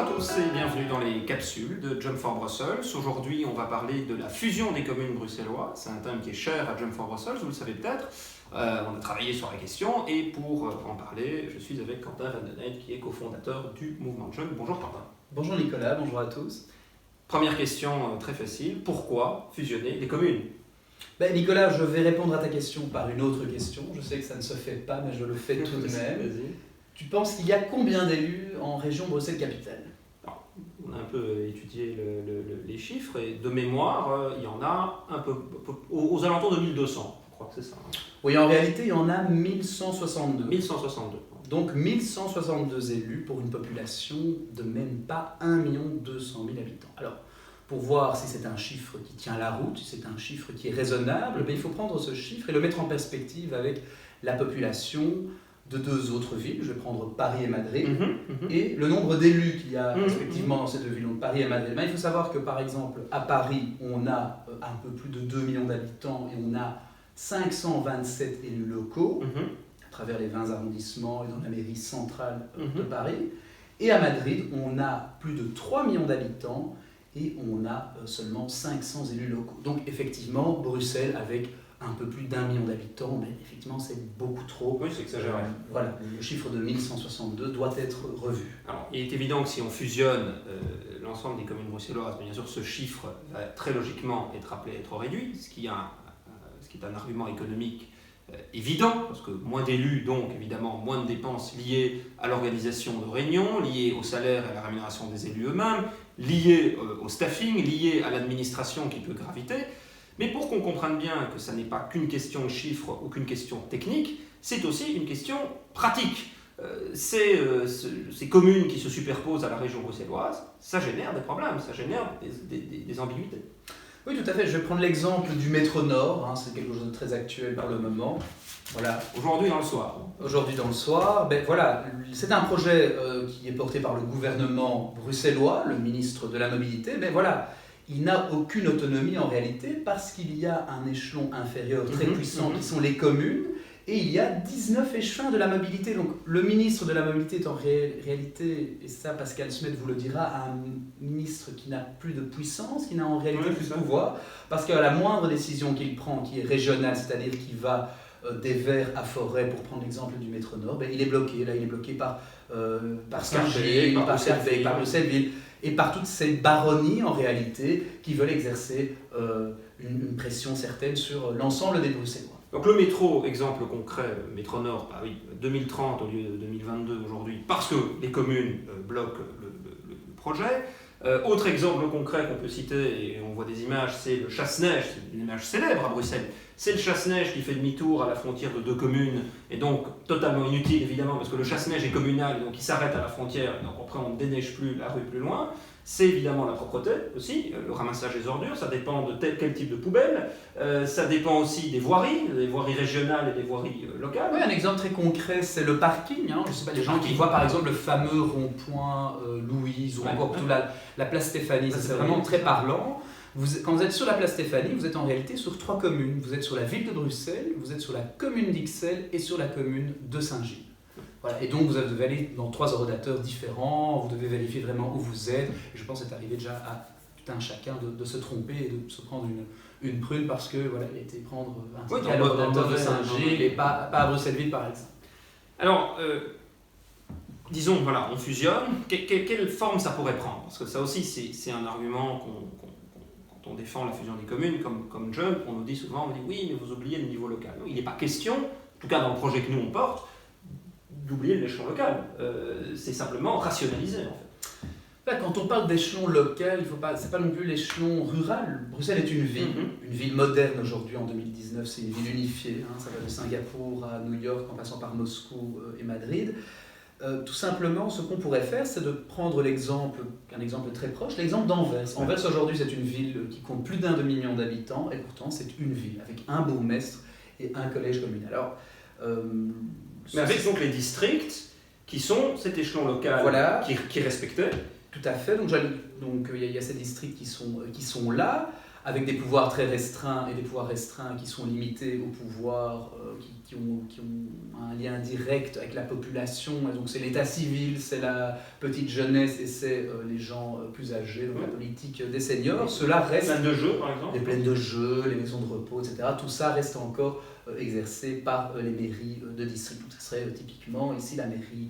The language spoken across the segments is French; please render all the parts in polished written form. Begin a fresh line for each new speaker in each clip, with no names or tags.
à tous et bienvenue dans les capsules de Jump for Brussels. Aujourd'hui, on va parler de la fusion des communes bruxelloises. C'est un thème qui est cher à Jump for Brussels, vous le savez peut-être. On a travaillé sur la question et pour en parler, je suis avec Quentin Van Den Eyde qui est cofondateur du mouvement Jump. Bonjour Quentin.
Bonjour Nicolas, bonjour à tous.
Première question très facile, pourquoi fusionner les communes ?
Nicolas, je vais répondre à ta question par une autre question. Je sais que ça ne se fait pas, mais je le fais tout de même. Tu penses qu'il y a combien d'élus en région Bruxelles-Capitale ?
On a un peu étudié les chiffres et de mémoire, il y en a un peu aux alentours de 1200, je crois que c'est ça.
Oui, en réalité, il y en a 1162.
1162.
Donc 1162 élus pour une population de même pas 1 200 000 habitants. Alors, pour voir si c'est un chiffre qui tient la route, si c'est un chiffre qui est raisonnable, il faut prendre ce chiffre et le mettre en perspective avec la population de deux autres villes. Je vais prendre Paris et Madrid, et le nombre d'élus qu'il y a respectivement dans ces deux villes, donc Paris et Madrid. Il faut savoir que par exemple à Paris, on a un peu plus de 2 millions d'habitants et on a 527 élus locaux à travers les 20 arrondissements et dans la mairie centrale de Paris. Et à Madrid, on a plus de 3 millions d'habitants et on a seulement 500 élus locaux. Donc effectivement, Bruxelles avec un peu plus d'1 million d'habitants, mais effectivement c'est beaucoup trop.
Oui, c'est exagéré.
Voilà, le chiffre de 1162 doit être revu.
Alors, il est évident que si on fusionne l'ensemble des communes bruxelloises, bien sûr ce chiffre va très logiquement être appelé à être réduit, ce qui est un argument économique évident, parce que moins d'élus, donc évidemment moins de dépenses liées à l'organisation de réunions, liées au salaire et à la rémunération des élus eux-mêmes, liées au staffing, liées à l'administration qui peut graviter. Mais pour qu'on comprenne bien que ça n'est pas qu'une question de chiffres ou qu'une question technique, c'est aussi une question pratique. Ces communes qui se superposent à la région bruxelloise, ça génère des problèmes, ça génère des ambiguïtés.
Oui, tout à fait. Je vais prendre l'exemple du métro Nord, c'est quelque chose de très actuel pour le moment. Voilà.
Aujourd'hui dans le soir.
Aujourd'hui dans le soir, voilà, c'est un projet qui est porté par le gouvernement bruxellois, le ministre de la Mobilité, voilà. Il n'a aucune autonomie en réalité parce qu'il y a un échelon inférieur très puissant qui sont les communes et il y a 19 échelons de la mobilité. Donc le ministre de la Mobilité est en réalité, et ça Pascal Smet vous le dira, un ministre qui n'a plus de puissance, qui n'a en réalité plus de pouvoir, parce qu'à la moindre décision qu'il prend, qui est régionale, c'est-à-dire qui va des Verts à Forêt, pour prendre l'exemple du métro Nord, il est bloqué. Là, il est bloqué par Scarbeck, par Bruxelles-Ville, et par toutes ces baronnies en réalité qui veulent exercer une pression certaine sur l'ensemble des Bruxellois.
Donc le métro, exemple concret, métro Nord, 2030 au lieu de 2022 aujourd'hui, parce que les communes bloquent le projet. Autre exemple concret qu'on peut citer, et on voit des images, c'est le chasse-neige, c'est une image célèbre à Bruxelles. C'est le chasse-neige qui fait demi-tour à la frontière de deux communes, et donc totalement inutile évidemment, parce que le chasse-neige est communal, donc il s'arrête à la frontière, et donc après on ne déneige plus la rue plus loin. C'est évidemment la propreté aussi, le ramassage des ordures, ça dépend de quel type de poubelle, ça dépend aussi des voiries régionales et des voiries locales.
Oui, un exemple très concret, c'est le parking. Je ne sais pas, les gens qui voient par exemple le fameux rond-point Louise ou encore la place Stéphanie, c'est vraiment très parlant. Quand vous êtes sur la place Stéphanie, vous êtes en réalité sur 3 communes. Vous êtes sur la ville de Bruxelles, vous êtes sur la commune d'Ixelles et sur la commune de Saint-Gilles. Voilà. Et donc vous devez aller dans 3 ordinateurs différents, vous devez vérifier vraiment où vous êtes. Et je pense que c'est arrivé déjà à tout un chacun de se tromper et de se prendre une prune parce que il a été prendre un ticket à l'ordinateur de Saint-Gilles et pas à Bruxelles-Ville par exemple.
Alors, disons, on fusionne, quelle forme ça pourrait prendre ? Parce que ça aussi, c'est un argument quand on défend la fusion des communes, comme Jump, on nous dit souvent, oui, mais vous oubliez le niveau local. Non, il n'est pas question, en tout cas dans le projet que nous on porte, d'oublier l'échelon local. C'est simplement rationaliser en fait.
Quand on parle d'échelon local, c'est pas non plus l'échelon rural. Bruxelles est une ville moderne aujourd'hui en 2019, c'est une ville unifiée. Ça va de Singapour à New York en passant par Moscou et Madrid. Tout simplement, ce qu'on pourrait faire, c'est de prendre un exemple très proche, l'exemple d'Anvers. Anvers aujourd'hui, c'est une ville qui compte plus d'1 demi-million d'habitants et pourtant c'est une ville avec un bourgmestre et un collège communal. Alors,
mais avec donc les districts qui sont cet échelon local qui est respecté.
Tout à fait. Donc il y a ces districts qui sont là. avec des pouvoirs très restreints et des pouvoirs restreints qui sont limités aux pouvoirs qui ont un lien direct avec la population. Et donc c'est l'état civil, c'est la petite jeunesse et c'est les gens plus âgés, donc la politique des seniors. Cela reste...
Les plaines de jeux, par exemple.
Les plaines de jeux, les maisons de repos, etc. Tout ça reste encore exercé par les mairies de district. Donc ça serait typiquement ici la mairie,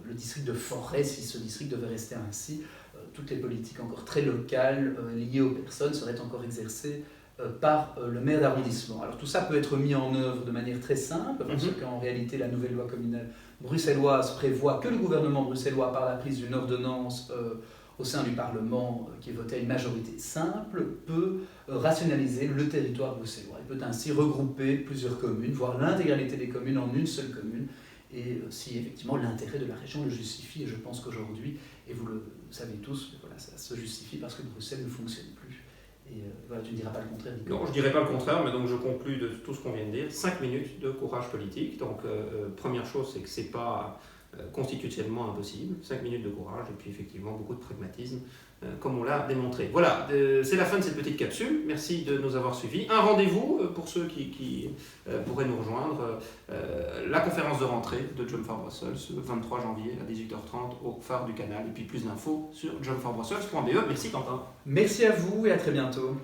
le district de Forêt, si ce district devait rester ainsi. Toutes les politiques encore très locales liées aux personnes seraient encore exercées par le maire d'arrondissement. Alors tout ça peut être mis en œuvre de manière très simple, parce qu'en réalité la nouvelle loi communale bruxelloise prévoit que le gouvernement bruxellois, par la prise d'une ordonnance au sein du Parlement qui est votée à une majorité simple, peut rationaliser le territoire bruxellois. Il peut ainsi regrouper plusieurs communes, voire l'intégralité des communes en une seule commune, et si effectivement l'intérêt de la région le justifie, et je pense qu'aujourd'hui, et vous le savez tous, voilà, ça se justifie parce que Bruxelles ne fonctionne plus. Et voilà, tu ne diras pas le contraire, Nicolas.
Non, je ne dirais pas le contraire, mais donc je conclus de tout ce qu'on vient de dire. 5 minutes de courage politique. Donc, première chose, c'est que ce n'est pas constitutionnellement impossible. 5 minutes de courage, et puis effectivement beaucoup de pragmatisme, comme on l'a démontré. Voilà, c'est la fin de cette petite capsule. Merci de nous avoir suivis. Un rendez-vous pour ceux qui pourraient nous rejoindre. La conférence de rentrée de Jump for Brussels, le 23 janvier à 18h30 au phare du canal. Et puis plus d'infos sur jumpforbrussels.be. Merci Quentin.
Merci à vous et à très bientôt.